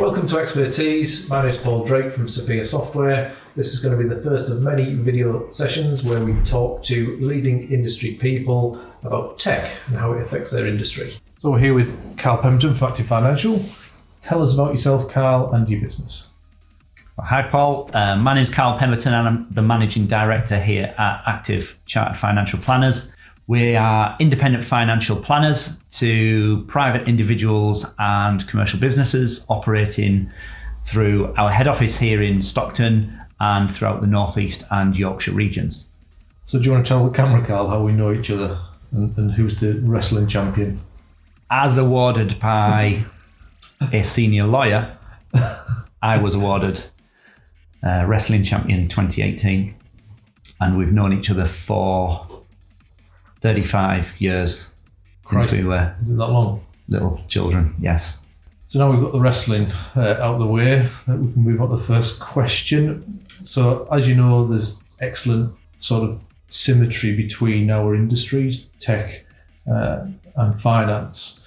Welcome to ExperTEES. My name is Paul Drake from Sapere Software. This is going to be the first of many video sessions where we talk to leading industry people about tech and how it affects their industry. So we're here with Karl Pemberton from Active Financial. Tell us about yourself, Karl, and your business. Hi Paul, my name is Karl Pemberton and I'm the Managing Director here at Active Chartered Financial Planners. We are independent financial planners to private individuals and commercial businesses operating through our head office here in Stockton and throughout the North East and Yorkshire regions. So do you want to tell the camera, Karl, how we know each other and who's the wrestling champion? As awarded by a senior lawyer, I was awarded Wrestling Champion 2018, and we've known each other for 35 years since we were Is it that long? Little children, yes. So now we've got the wrestling out of the way, we can move on to the first question. So as you know, there's excellent sort of symmetry between our industries, tech and finance.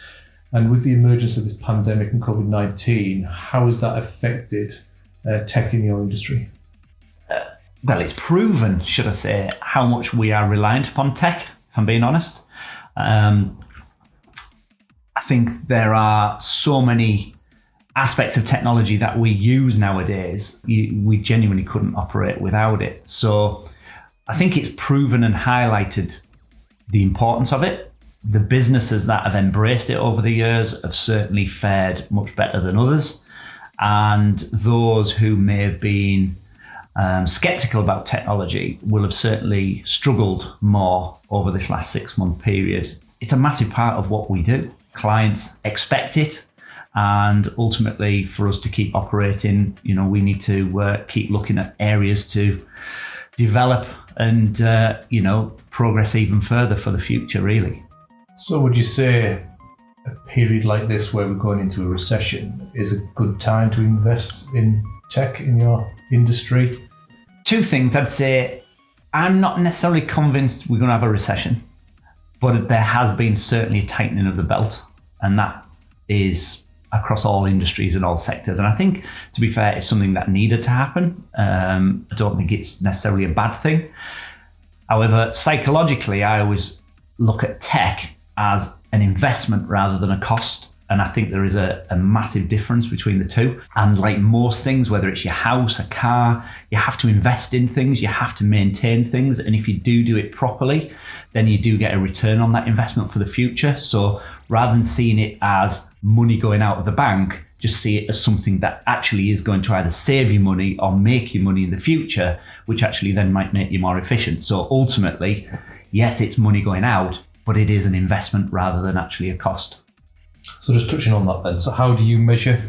And with the emergence of this pandemic and COVID-19, how has that affected tech in your industry? Well, it's proven, should I say, how much we are reliant upon tech, if I'm being honest. I think there are so many aspects of technology that we use nowadays, we genuinely couldn't operate without it. So I think it's proven and highlighted the importance of it. The businesses that have embraced it over the years have certainly fared much better than others. And those who may have been skeptical about technology will have certainly struggled more over this last 6-month period. It's a massive part of what we do. Clients expect it. And ultimately, for us to keep operating, we need to keep looking at areas to develop and, progress even further for the future, really. So would you say a period like this where we're going into a recession is a good time to invest in tech in your industry? Two things I'd say. I'm not necessarily convinced we're going to have a recession, but there has been certainly a tightening of the belt, and that is across all industries and all sectors. And I think, to be fair, it's something that needed to happen. I don't think it's necessarily a bad thing. However, psychologically, I always look at tech as an investment rather than a cost. And I think there is a massive difference between the two. And like most things, whether it's your house, a car, you have to invest in things, you have to maintain things. And if you do it properly, then you do get a return on that investment for the future. So rather than seeing it as money going out of the bank, just see it as something that actually is going to either save you money or make you money in the future, which actually then might make you more efficient. So ultimately, yes, it's money going out, but it is an investment rather than actually a cost. So just touching on that then, so how do you measure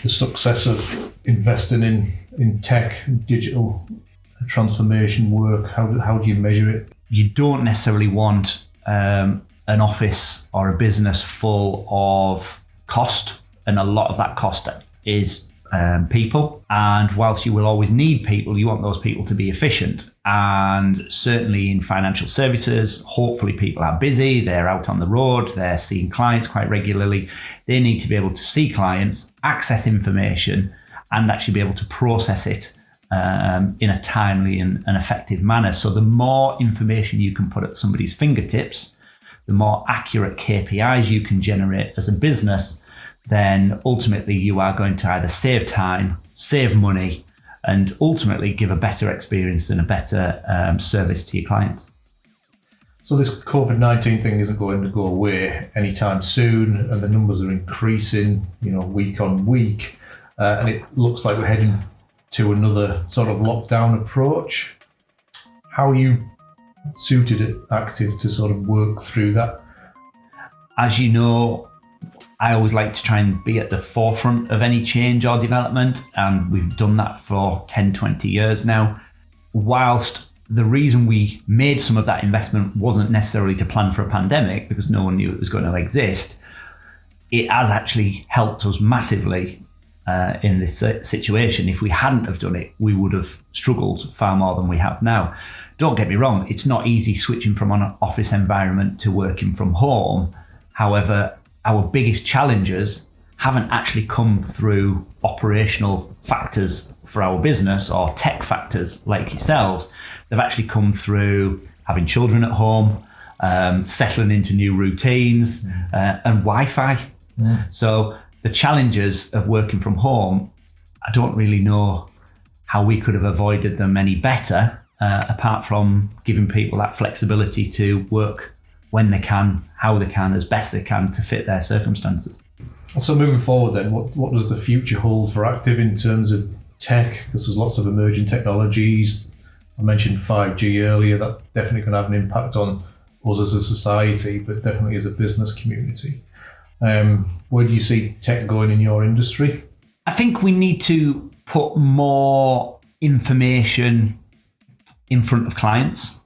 the success of investing in tech, digital transformation work? How do you measure it? You don't necessarily want an office or a business full of cost, and a lot of that cost is people. And whilst you will always need people, you want those people to be efficient. And certainly in financial services, hopefully people are busy, they're out on the road, they're seeing clients quite regularly. They need to be able to see clients, access information, and actually be able to process it in a timely and effective manner. So the more information you can put at somebody's fingertips, the more accurate KPIs you can generate as a business, then ultimately you are going to either save time, save money, and ultimately give a better experience and a better service to your clients. So this COVID-19 thing isn't going to go away anytime soon, and the numbers are increasing, week on week, and it looks like we're heading to another sort of lockdown approach. How are you suited at Active to sort of work through that? As you know, I always like to try and be at the forefront of any change or development, and we've done that for 10, 20 years now. Whilst the reason we made some of that investment wasn't necessarily to plan for a pandemic, because no one knew it was going to exist, it has actually helped us massively in this situation. If we hadn't have done it, we would have struggled far more than we have now. Don't get me wrong, it's not easy switching from an office environment to working from home. However, our biggest challenges haven't actually come through operational factors for our business or tech factors like yourselves. They've actually come through having children at home, settling into new routines, and Wi-Fi. So the challenges of working from home, I don't really know how we could have avoided them any better, apart from giving people that flexibility to work when they can, how they can, as best they can to fit their circumstances. So moving forward then, what does the future hold for Active in terms of tech? Because there's lots of emerging technologies. I mentioned 5G earlier. That's definitely going to have an impact on us as a society, but definitely as a business community. Where do you see tech going in your industry? I think we need to put more information in front of clients,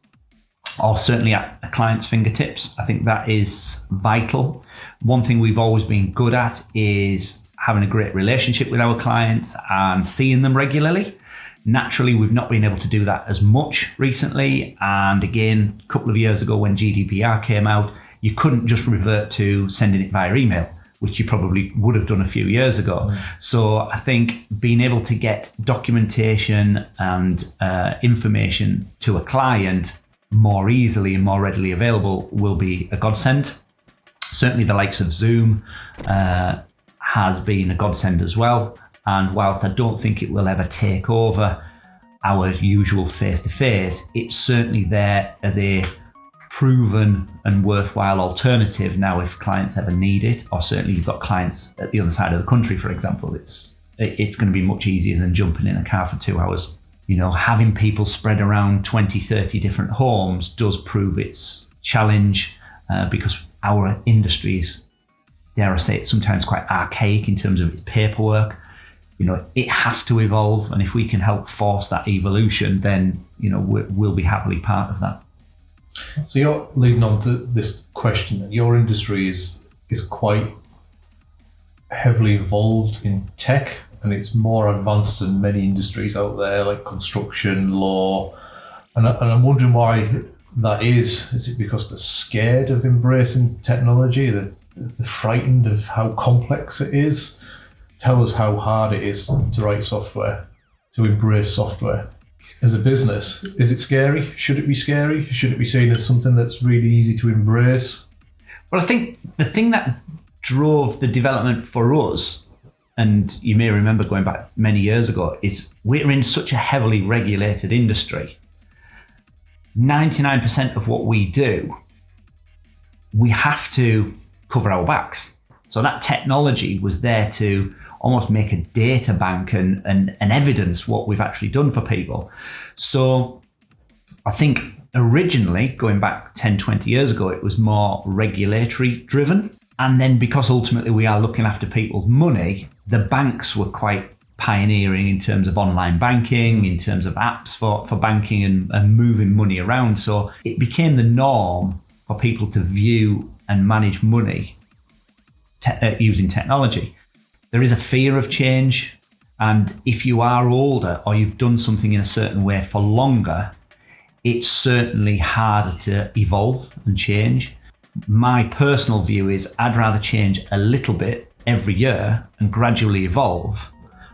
or certainly at a client's fingertips. I think that is vital. One thing we've always been good at is having a great relationship with our clients and seeing them regularly. Naturally, we've not been able to do that as much recently. And again, a couple of years ago when GDPR came out, you couldn't just revert to sending it via email, which you probably would have done a few years ago. So I think being able to get documentation and information to a client more easily and more readily available will be a godsend. Certainly the likes of Zoom has been a godsend as well. And whilst I don't think it will ever take over our usual face-to-face, it's certainly there as a proven and worthwhile alternative now if clients ever need it, or certainly you've got clients at the other side of the country, for example. It's going to be much easier than jumping in a car for 2 hours. You know, having people spread around 20, 30 different homes does prove its challenge because our industry is, dare I say, it's sometimes quite archaic in terms of its paperwork. You know, it has to evolve, and if we can help force that evolution, then, you know, we'll be happily part of that. So you're leading on to this question that your industry is quite heavily involved in tech, and it's more advanced than many industries out there, like construction, law. And I'm wondering why that is. Is it because they're scared of embracing technology? They're frightened of how complex it is? Tell us how hard it is to write software, to embrace software. As a business, is it scary? Should it be scary? Should it be seen as something that's really easy to embrace? Well, I think the thing that drove the development for us, and you may remember going back many years ago, is we're in such a heavily regulated industry. 99% of what we do, we have to cover our backs. So that technology was there to almost make a data bank and evidence what we've actually done for people. So I think originally, going back 10, 20 years ago, it was more regulatory driven. And then because ultimately we are looking after people's money, the banks were quite pioneering in terms of online banking, in terms of apps for banking and moving money around. So it became the norm for people to view and manage money using technology. There is a fear of change, and if you are older or you've done something in a certain way for longer, it's certainly harder to evolve and change. My personal view is I'd rather change a little bit every year and gradually evolve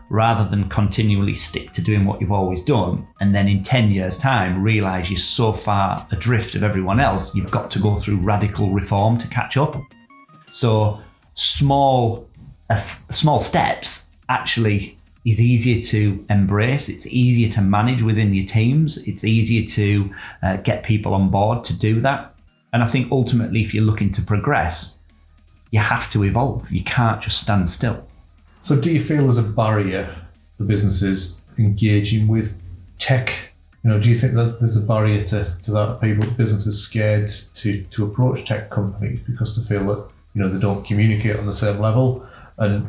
rather than continually stick to doing what you've always done and then in 10 years' time realise you're so far adrift of everyone else, you've got to go through radical reform to catch up. So small steps actually is easier to embrace. It's easier to manage within your teams. It's easier to get people on board to do that. And I think ultimately, if you're looking to progress, you have to evolve. You can't just stand still. So do you feel there's a barrier for businesses engaging with tech? You know, do you think that there's a barrier to that? Businesses scared to approach tech companies because they feel that, you know, they don't communicate on the same level, and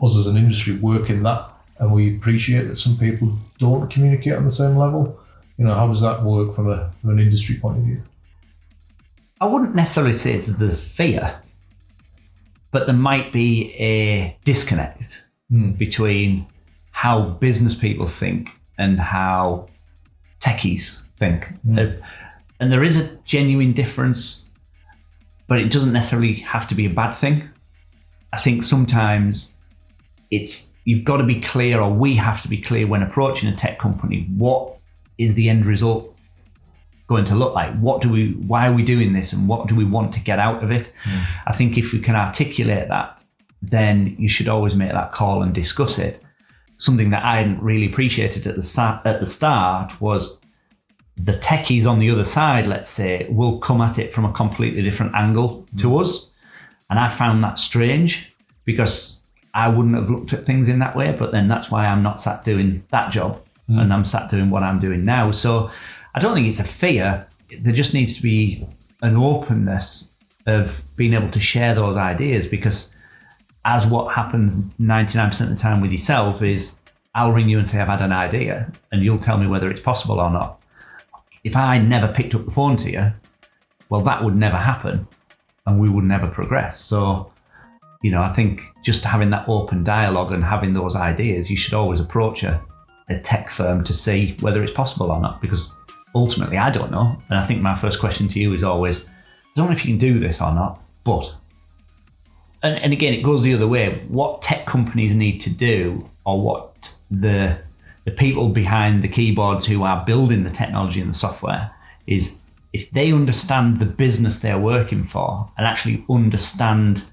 us as an industry work in that, and we appreciate that some people don't communicate on the same level. You know, how does that work from an industry point of view? I wouldn't necessarily say it's the fear, but there might be a disconnect between how business people think and how techies think. And there is a genuine difference, but it doesn't necessarily have to be a bad thing. I think sometimes you've got to be clear, or we have to be clear when approaching a tech company. What is the end result going to look like? Why are we doing this, and what do we want to get out of it? I think if we can articulate that, then you should always make that call and discuss it. Something that I hadn't really appreciated at the start was the techies on the other side, let's say, will come at it from a completely different angle to us. And I found that strange, because I wouldn't have looked at things in that way, but then that's why I'm not sat doing that job and I'm sat doing what I'm doing now. So I don't think it's a fear. There just needs to be an openness of being able to share those ideas, because as what happens 99% of the time with yourself is I'll ring you and say I've had an idea and you'll tell me whether it's possible or not. If I never picked up the phone to you, well, that would never happen and we would never progress. So, I think just having that open dialogue and having those ideas, you should always approach a tech firm to see whether it's possible or not, because ultimately I don't know. And I think my first question to you is always, I don't know if you can do this or not, but, and again, it goes the other way. What tech companies need to do, or what the people behind the keyboards who are building the technology and the software, is if they understand the business they're working for and actually understand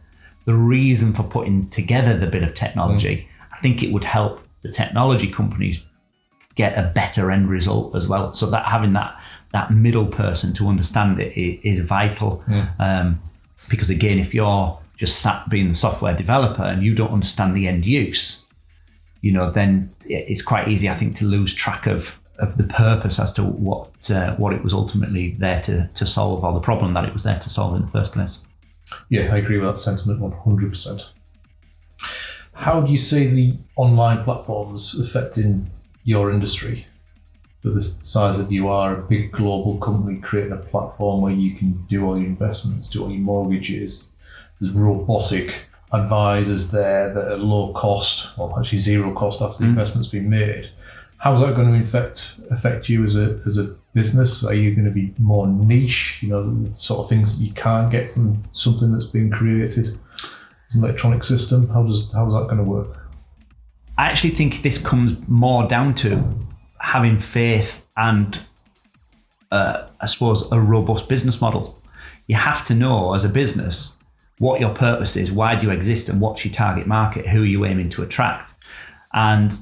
the reason for putting together the bit of technology, I think it would help the technology companies get a better end result as well. So that having that middle person to understand it is vital. Because again, if you're just sat being the software developer and you don't understand the end use, then it's quite easy, I think, to lose track of the purpose as to what it was ultimately there to solve, or the problem that it was there to solve in the first place. Yeah, I agree with that sentiment 100%. How do you see the online platforms affecting your industry? For the size that you are, a big global company creating a platform where you can do all your investments, do all your mortgages. There's robotic advisors there that are low cost, or actually zero cost after the investment's been made. How's that going to affect you as a business? Are you going to be more niche, the sort of things that you can't get from something that's been created as an electronic system? How's that going to work? I actually think this comes more down to having faith and I suppose a robust business model. You have to know as a business what your purpose is, why do you exist, and what's your target market, who are you aiming to attract. And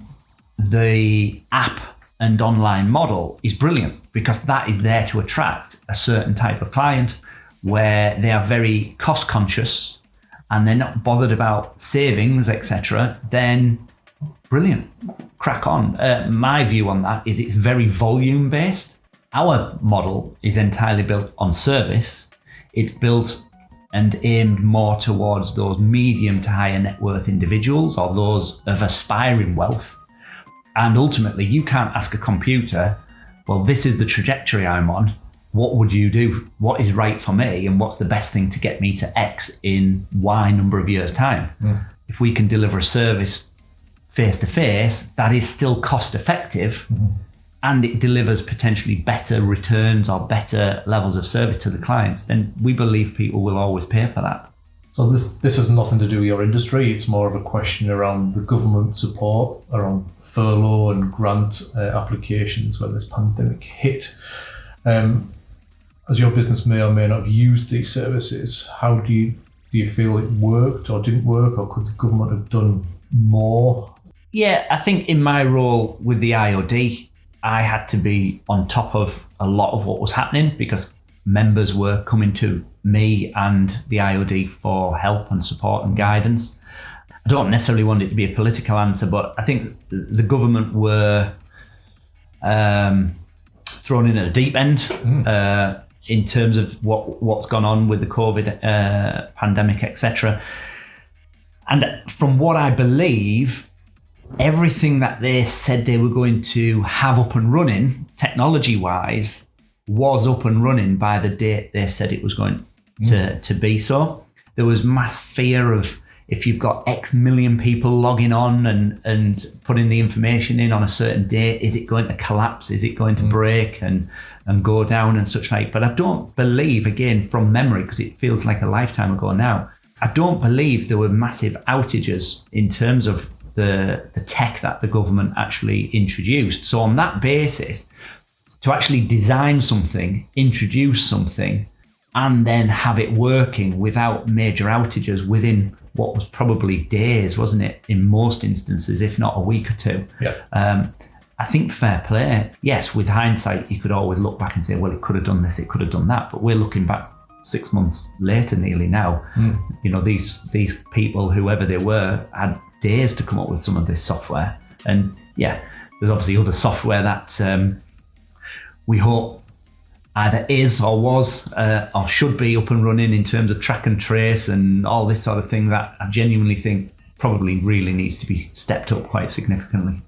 the app and online model is brilliant, because that is there to attract a certain type of client where they are very cost conscious and they're not bothered about savings, etc. Then brilliant, crack on. My view on that is it's very volume based. Our model is entirely built on service. It's built and aimed more towards those medium to higher net worth individuals, or those of aspiring wealth. And ultimately, you can't ask a computer, well, this is the trajectory I'm on. What would you do? What is right for me? And what's the best thing to get me to X in Y number of years' time? If we can deliver a service face to face, that is still cost effective, and it delivers potentially better returns or better levels of service to the clients, then we believe people will always pay for that. So this has nothing to do with your industry. It's more of a question around the government support, around furlough and grant applications when this pandemic hit. As your business may or may not have used these services, how do you feel it worked or didn't work, or could the government have done more? Yeah, I think in my role with the IOD, I had to be on top of a lot of what was happening, because members were coming to me and the IOD for help and support and guidance. I don't necessarily want it to be a political answer, but I think the government were thrown in at the deep end in terms of what's gone on with the COVID pandemic, etc. And from what I believe, everything that they said they were going to have up and running, technology-wise, was up and running by the date they said it was going to be so. There was mass fear of, if you've got X million people logging on and putting the information in on a certain date, is it going to collapse? Is it going to break and go down and such like? But I don't believe, again, from memory, because it feels like a lifetime ago now, I don't believe there were massive outages in terms of the tech that the government actually introduced. So on that basis, to actually design something, introduce something, and then have it working without major outages within what was probably days, wasn't it? In most instances, if not a week or two. Yeah. I think fair play. Yes, with hindsight, you could always look back and say, well, it could have done this, it could have done that. But we're looking back 6 months later nearly now. You know, these people, whoever they were, had days to come up with some of this software. And yeah, there's obviously other software that we hope either is or was or should be up and running in terms of track and trace and all this sort of thing that I genuinely think probably really needs to be stepped up quite significantly.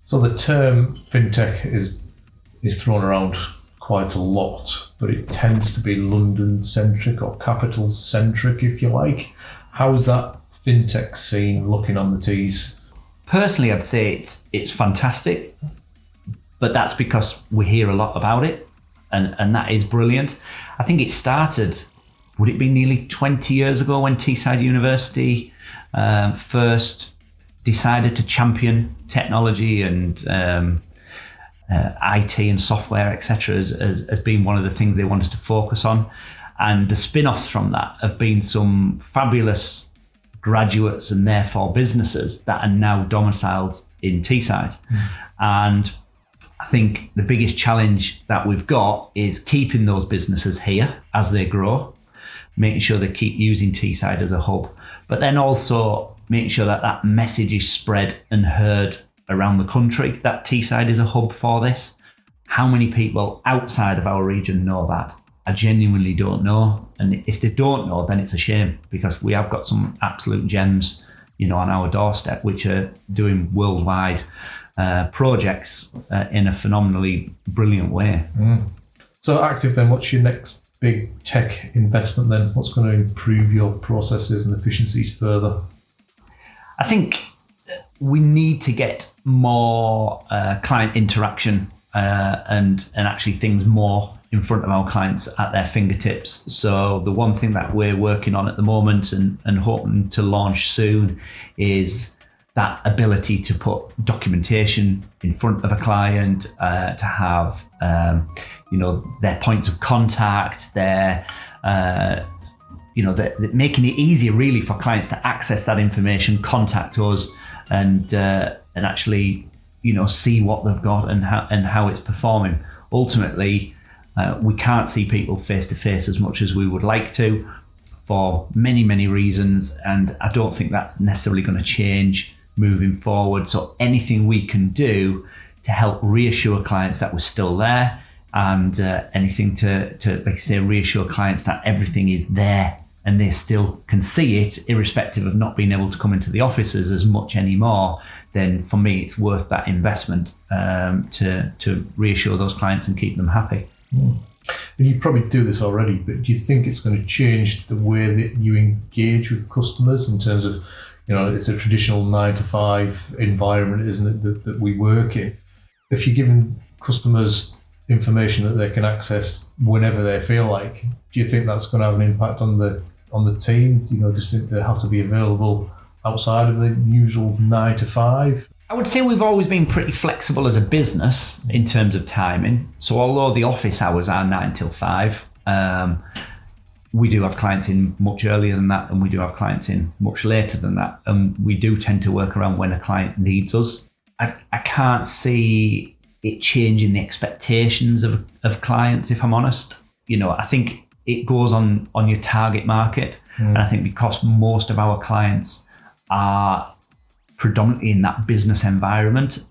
So the term FinTech is thrown around quite a lot, but it tends to be London-centric or capital-centric, if you like. How's that FinTech scene looking on the Tees? Personally, I'd say it's fantastic, but that's because we hear a lot about it, and that is brilliant. I think it started, would it be nearly 20 years ago when Teesside University first decided to champion technology and IT and software, etc., as being one of the things they wanted to focus on. And the spin-offs from that have been some fabulous graduates and therefore businesses that are now domiciled in Teesside. And I think the biggest challenge that we've got is keeping those businesses here as they grow, making sure they keep using Teesside as a hub, but then also making sure that that message is spread and heard around the country, that Teesside is a hub for this. How many people outside of our region know that? I genuinely don't know. And if they don't know, then it's a shame, because we have got some absolute gems, you know, on our doorstep, which are doing worldwide projects in a phenomenally brilliant way. So Active then, what's your next big tech investment then? What's going to improve your processes and efficiencies further? I think we need to get more client interaction and actually things more in front of our clients at their fingertips. So the one thing that we're working on at the moment and hoping to launch soon is that ability to put documentation in front of a client, to have their points of contact, their they're making it easier really for clients to access that information, contact us, and actually see what they've got and how it's performing. Ultimately, we can't see people face to face as much as we would like to for many reasons, and I don't think that's necessarily going to change moving forward. So anything we can do to help reassure clients that we're still there, and anything to like I say, reassure clients that everything is there and they still can see it, irrespective of not being able to come into the offices as much anymore, then for me it's worth that investment to reassure those clients and keep them happy. And you probably do this already, but do you think it's going to change the way that you engage with customers in terms of, it's a traditional 9-to-5 environment, isn't it, that we work in? If you're giving customers information that they can access whenever they feel like, do you think that's going to have an impact on the team? Do you think they have to be available outside of the usual 9-to-5? I would say we've always been pretty flexible as a business in terms of timing. So although the office hours are 9 till 5, we do have clients in much earlier than that, and we do have clients in much later than that. And we do tend to work around when a client needs us. I can't see it changing the expectations of clients, if I'm honest. I think it goes on your target market. And I think because most of our clients are predominantly in that business environment,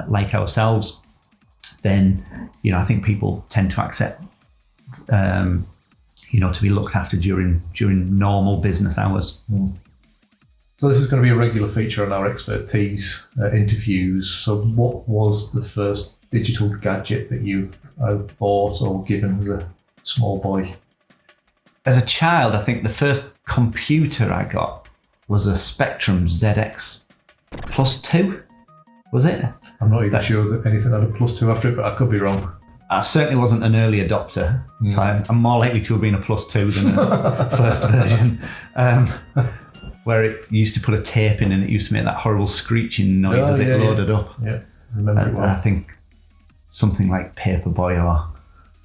like ourselves, then, I think people tend to accept, to be looked after during normal business hours. So this is going to be a regular feature on our ExperTEES interviews. So what was the first digital gadget that you bought or given as a small boy? As a child, I think the first computer I got was a Spectrum ZX +2, was it? I'm not even sure that anything had a +2 after it, but I could be wrong. I certainly wasn't an early adopter, so I'm more likely to have been a +2 than a first version, where it used to put a tape in and it used to make that horrible screeching noise as it loaded up. Yeah, remember it well. I think something like Paperboy or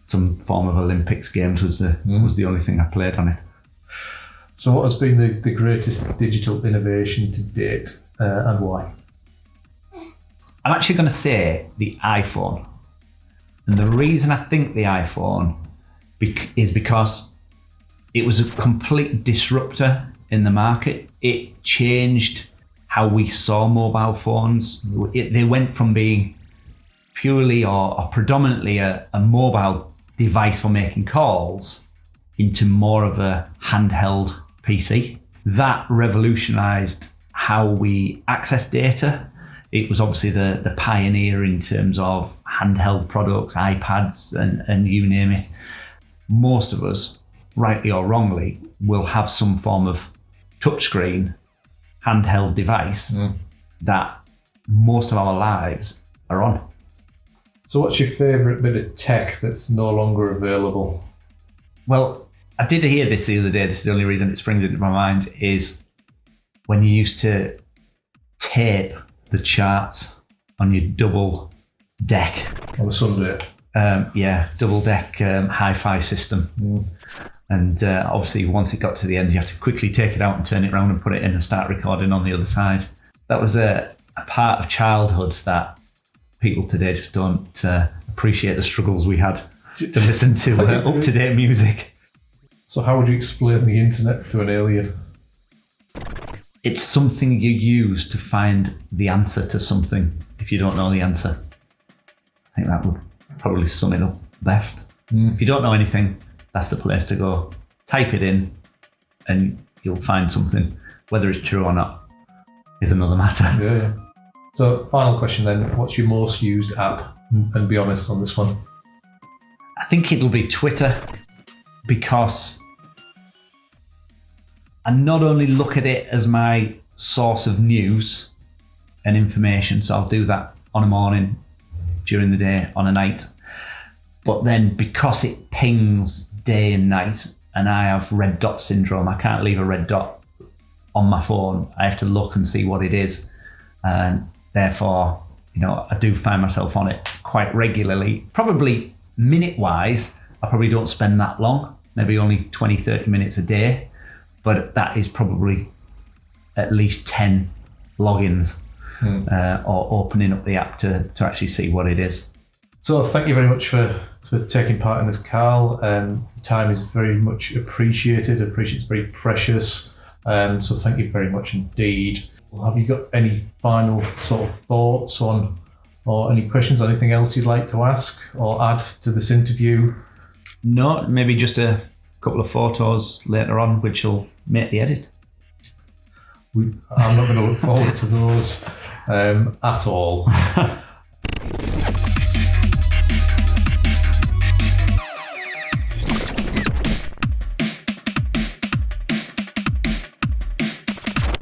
some form of Olympics games was the only thing I played on it. So what has been the greatest digital innovation to date, and why? I'm actually going to say the iPhone. And the reason I think the iPhone is because it was a complete disruptor in the market. It changed how we saw mobile phones. They went from being purely or predominantly a mobile device for making calls into more of a handheld PC. That revolutionized how we access data. It was obviously the pioneer in terms of handheld products, iPads, and you name it. Most of us, rightly or wrongly, will have some form of touchscreen handheld device that most of our lives are on. So what's your favourite bit of tech that's no longer available? Well, I did hear this the other day. This is the only reason it springs into my mind, is when you used to tape the charts on your double deck. On a Sunday. Double deck hi-fi system. And obviously once it got to the end, you have to quickly take it out and turn it around and put it in and start recording on the other side. That was a part of childhood that people today just don't appreciate the struggles we had to listen to up-to-date music. So how would you explain the internet to an alien? It's something you use to find the answer to something if you don't know the answer. I think that would probably sum it up best. If you don't know anything, that's the place to go. Type it in and you'll find something. Whether it's true or not is another matter. Yeah. So final question then, what's your most used app? And be honest on this one. I think it'll be Twitter, because I not only look at it as my source of news and information, so I'll do that on a morning, during the day, on a night, but then because it pings day and night, and I have red dot syndrome, I can't leave a red dot on my phone. I have to look and see what it is, and therefore, I do find myself on it quite regularly. Probably minute-wise, I probably don't spend that long, maybe only 20-30 minutes a day, but that is probably at least 10 logins or opening up the app to actually see what it is. So thank you very much for taking part in this, Karl. Your time is very much appreciated. It's very precious. So thank you very much indeed. Have you got any final sort of thoughts on, or any questions, anything else you'd like to ask or add to this interview? No, maybe just a couple of photos later on, which will make the edit. I'm not going to look forward to those at all.